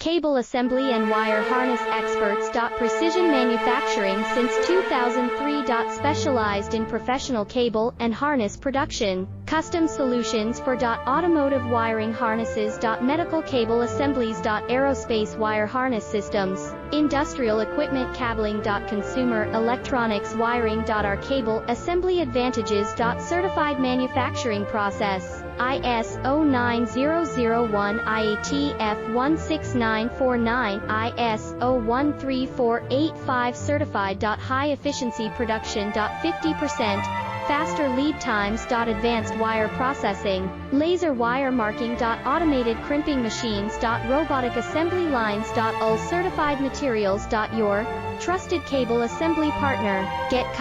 Cable assembly and wire harness experts. Precision manufacturing since 2003. Specialized in professional cable and harness production. Custom solutions for automotive wiring harnesses. Medical cable assemblies. Aerospace wire harness systems. Industrial equipment cabling. Consumer electronics wiring. Our cable assembly advantages. Certified manufacturing process. ISO 9001 IATF 16949 ISO 13485 certified. High efficiency production. 50% faster lead times. Advanced wire processing, laser wire marking. Automated crimping machines. Robotic assembly lines. All certified materials. Your trusted cable assembly partner. Get